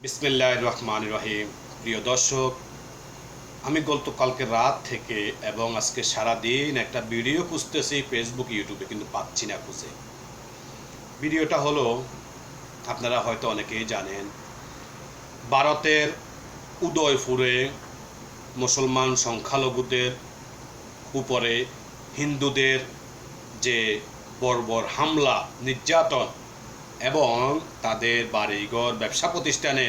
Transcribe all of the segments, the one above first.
বিসমিল্লাহির রহমানির রহিম। প্রিয় দর্শক, আমি গতকালকে রাত থেকে এবং আজকে সারাদিন একটা ভিডিও খুঁজতেছি ফেসবুক ইউটিউবে, কিন্তু পাচ্ছি না খুঁজে। ভিডিওটা হলো, আপনারা হয়তো অনেকেই জানেন, ভারতের উদয়পুরে মুসলমান সংখ্যালঘুদের উপরে হিন্দুদের যে বর্বর হামলা, নির্যাতন এবং তাদের বাড়িঘর, ব্যবসা প্রতিষ্ঠানে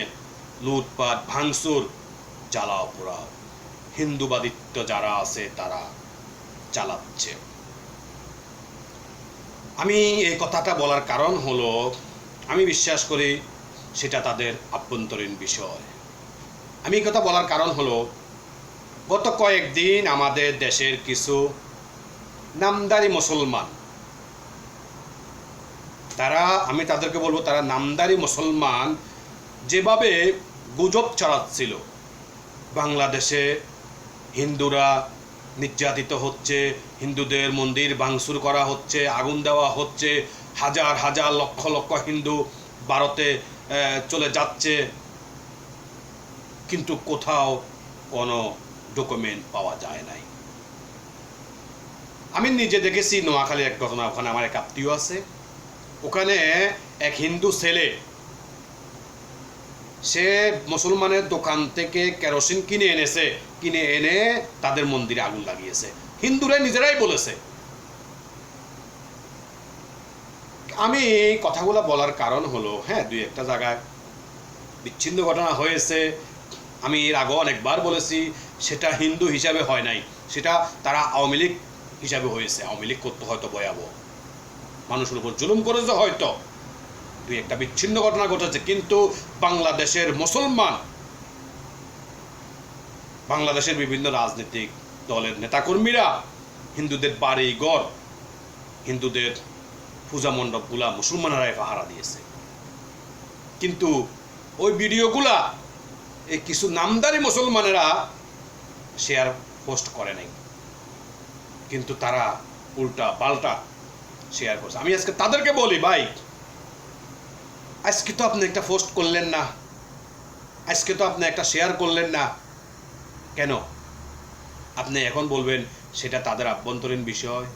লুটপাট, ভাঙচুর, জ্বালাও পোড়াও হিন্দুবাদিত্ব যারা আছে তারা চালাচ্ছে। আমি এই কথাটা বলার কারণ হলো, আমি বিশ্বাস করি সেটা তাদের আভ্যন্তরীণ বিষয়। আমি এই কথা বলার কারণ হলো, গত কয়েকদিন আমাদের দেশের কিছু নামদারি মুসলমান, আমি তাদেরকে বলবো, তারা নামদারি মুসলমান যেভাবে গুজব ছড়াচ্ছিল, বাংলাদেশে হিন্দুরা নির্যাতিত হচ্ছে, হিন্দুদের মন্দির ভাঙচুর করা হচ্ছে, আগুন দেওয়া হচ্ছে, হাজার হাজার লক্ষ লক্ষ হিন্দু ভারতে চলে যাচ্ছে, কিন্তু কোথাও কোনো ডকুমেন্ট পাওয়া যায় নাই। আমি নিজে দেখেছি নোয়াখালীর এক ঘটনা। ওখানে আমার এক আত্মীয় আছে, ওখানে এক হিন্দু ছেলে, সে মুসলমানের দোকান থেকে কেরোসিন কিনে এনে তাদের মন্দিরে আগুন লাগিয়েছে। হিন্দুরা নিজেরাই বলেছে। আমি কথাগুলো বলার কারণ হলো, হ্যাঁ, দুই একটা জায়গায় বিচ্ছিন্ন ঘটনা হয়েছে। আমি এর আগেও অনেকবার বলেছি, সেটা হিন্দু হিসাবে হয় নাই, সেটা তারা আওয়ামী লীগ হিসাবে হয়েছে। আওয়ামী লীগ করতে হয়তো ভয়াবহ, মানুষের উপর জুলুম করেছে, হয়তো দুই একটা বিচ্ছিন্ন ঘটনা ঘটেছে, কিন্তু বাংলাদেশের মুসলমান, বাংলাদেশের বিভিন্ন রাজনৈতিক দলের নেতাকর্মীরা হিন্দুদের বাড়ি ঘর, হিন্দুদের পূজা মণ্ডপগুলা মুসলমানরাই পাহারা দিয়েছে। কিন্তু ওই ভিডিওগুলা এই কিছু নামদারি মুসলমানেরা শেয়ার পোস্ট করে নাই, কিন্তু তারা উল্টা পাল্টা শেয়ার করছে। আমি আজকে তাদেরকে বলি, ভাই, আজকে তো আপনি একটা পোস্ট করলেন না, আজকে তো আপনি একটা শেয়ার করলেন না, কেন? আপনি এখন বলবেন সেটা তাদের আভ্যন্তরীণ বিষয়।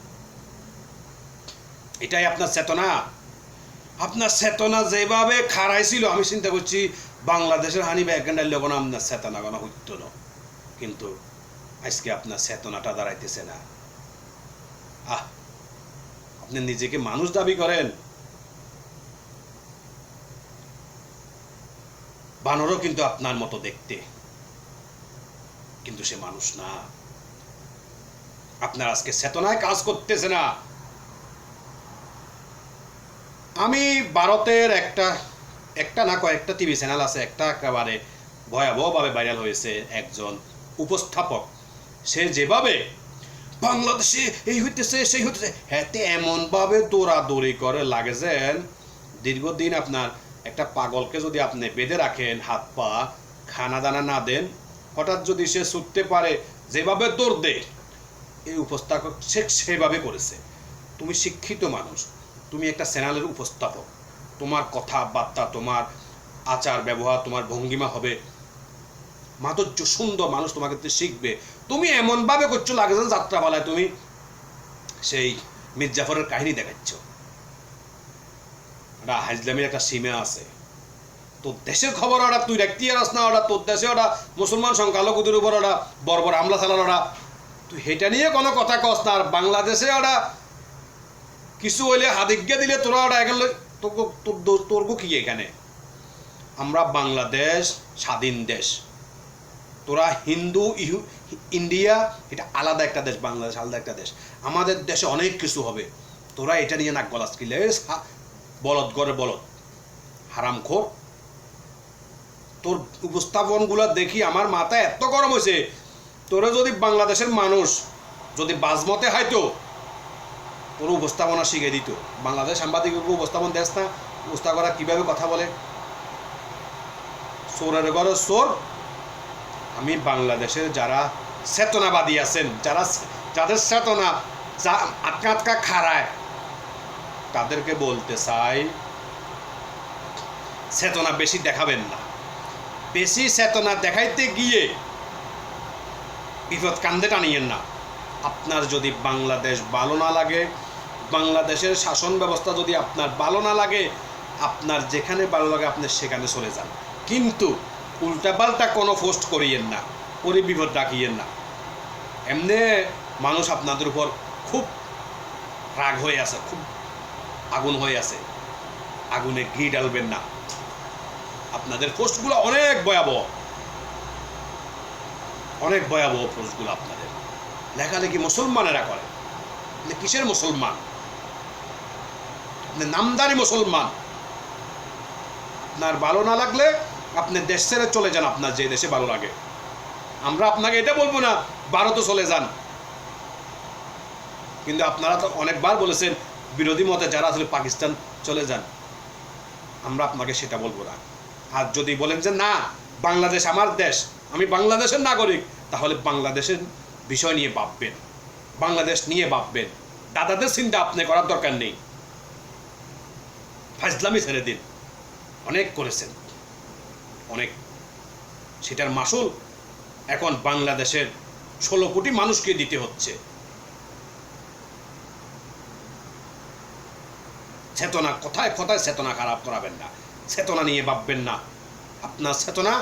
এটাই আপনার চেতনা। আপনার চেতনা যেভাবে খারাইছিল, আমি চিন্তা করছি বাংলাদেশের হানি ব্যাগেন্ডার লোক আপনার চেতনা কোনো হইতো না, কিন্তু আজকে আপনার চেতনাটা দাঁড়াইতেছে না। আপনি নিজেকে মানুষ দাবি করেন, বানরও কিন্তু আপনার মতো দেখতে, কিন্তু সে মানুষ না। আপনার আজকে চেতনায় কাজ করতেছে না। আমি ভারতের একটা না কয়েকটা টিভি চ্যানেল আছে, একটা একেবারে ভয়াবহভাবে ভাইরাল হয়েছে একজন উপস্থাপক। সে যেভাবে বাংলাদেশে এই হইতেছে সেই হইতেছে, হ্যাঁ, এমনভাবে দৌড়াদৌড়ি করে লাগে যেন দীর্ঘদিন আপনার একটা পাগলকে যদি আপনি বেঁধে রাখেন, হাত পা খানা দানা না দেন, হঠাৎ যদি সে ছুটতে পারে, যেভাবে দৌড় দেয়, এই উপস্থাপক সেভাবে করেছে। তুমি শিক্ষিত মানুষ, তুমি একটা চ্যানেলের উপস্থাপক, তোমার কথাবার্তা, তোমার আচার ব্যবহার, তোমার ভঙ্গিমা হবে মাধুর্য সুন্দর, মানুষ তোমাকে শিখবে। তুমি এমনভাবে করছো লাগে যেন যাত্রাপালায় তুমি সেই মির্জাফরের কাহিনী দেখাচ্ছ। ওটা হাজলামির একটা সীমা আছে। তোর দেশের খবর ওরা তুই দেখতে আসস না, ওরা তোর দেশে ওরা মুসলমান সংখ্যালঘুদের উপর ওরা বর্বর হামলা চালানো, ওরা তুই সেটা নিয়ে কোনো কথা কস না। আর বাংলাদেশে ওরা কিছু হইলে হাদিজ্ঞা দিলে তোরা ওরা এখানে তোর কি এখানে? আমরা বাংলাদেশ স্বাধীন দেশ, তোরা হিন্দু ইন্ডিয়া এটা আলাদা একটা দেশ, বাংলাদেশ আলাদা একটা দেশ। আমাদের দেশে অনেক কিছু হবে, তোরা এটা নিয়ে নাক গলাস কিলে বলদ করে বলদ হারামখোর। তোর উপস্থাপনগুলো দেখি আমার মাথা এত গরম হয়েছে। তোরা যদি বাংলাদেশের মানুষ যদি বাজমতে হয়তো তোর উপস্থাপনা শিখে দিত। বাংলাদেশ সাংবাদিককে উপস্থাপন দেশ না, উপস্থাপকরা কীভাবে কথা বলে, চোরের ঘরে চোর। আমি বাংলাদেশের যারা চেতনাবাদী আছেন, যাদের চেতনা আটকা আটকা খাড়ায়, তাদেরকে বলতে চাই, চেতনা বেশি দেখাবেন না। বেশি চেতনা দেখাইতে গিয়ে বিপদ কান্দে টানিয়েন না। আপনার যদি বাংলাদেশ ভালো না লাগে, বাংলাদেশের শাসন ব্যবস্থা যদি আপনার ভালো না লাগে, আপনার যেখানে ভালো লাগে আপনি সেখানে চলে যান, কিন্তু উল্টাপাল্টা কোনো পোস্ট করিয়েন না, করে বিপদ রাখিয়েন না। এমনি মানুষ আপনাদের উপর খুব রাগ হয়ে আছে, খুব আগুন হয়ে আছে, আগুনে ঘি ডালবেন না। আপনাদের পোস্টগুলো অনেক ভয়াবহ, অনেক ভয়াবহ পোস্টগুলো আপনাদের। লেখালেখি মুসলমানেরা করে, আপনি কিসের মুসলমান? আপনি নামদারি মুসলমান। আপনার ভালো না লাগলে আপনি দেশ ছেড়ে চলে যান, আপনার যে দেশে ভালো লাগে। আমরা আপনাকে এটা বলবো না ভারতে চলে যান, কিন্তু আপনারা তো অনেকবার বলেছেন বিরোধী মতে যারা আসলে পাকিস্তান চলে যান। আমরা আপনাকে সেটা বলবো না। আর যদি বলেন যে না বাংলাদেশ আমার দেশ, আমি বাংলাদেশের নাগরিক, তাহলে বাংলাদেশের বিষয় নিয়ে ভাববেন, বাংলাদেশ নিয়ে ভাববেন। দাদাদের চিন্তা আপনি করার দরকার নেই। ফাজলামি ছেড়ে দিন, অনেক করেছেন, অনেক। সেটার মাসুল এখন বাংলাদেশের 16 কোটি মানুষকে দিতে হচ্ছে। চেতনা, কোথায় কোথায় চেতনা খারাপ করাবেন না, চেতনা নিয়ে ভাববেন না। আপনার চেতনা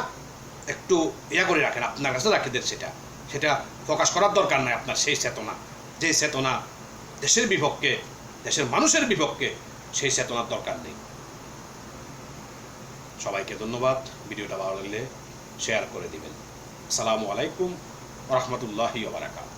একটু ইয়া করে রাখেন, আপনার কাছে রাখে দেন, সেটা প্রকাশ করার দরকার নাই আপনার। সেই চেতনা, যে চেতনা দেশের বিপক্ষে, দেশের মানুষের বিপক্ষে, সেই চেতনার দরকার নেই। সবাইকে ধন্যবাদ। ভিডিওটা ভালো লাগলে শেয়ার করে দিবেন। আসসালামু আলাইকুম ওয়া রাহমাতুল্লাহি ওয়া বারাকাতুহু।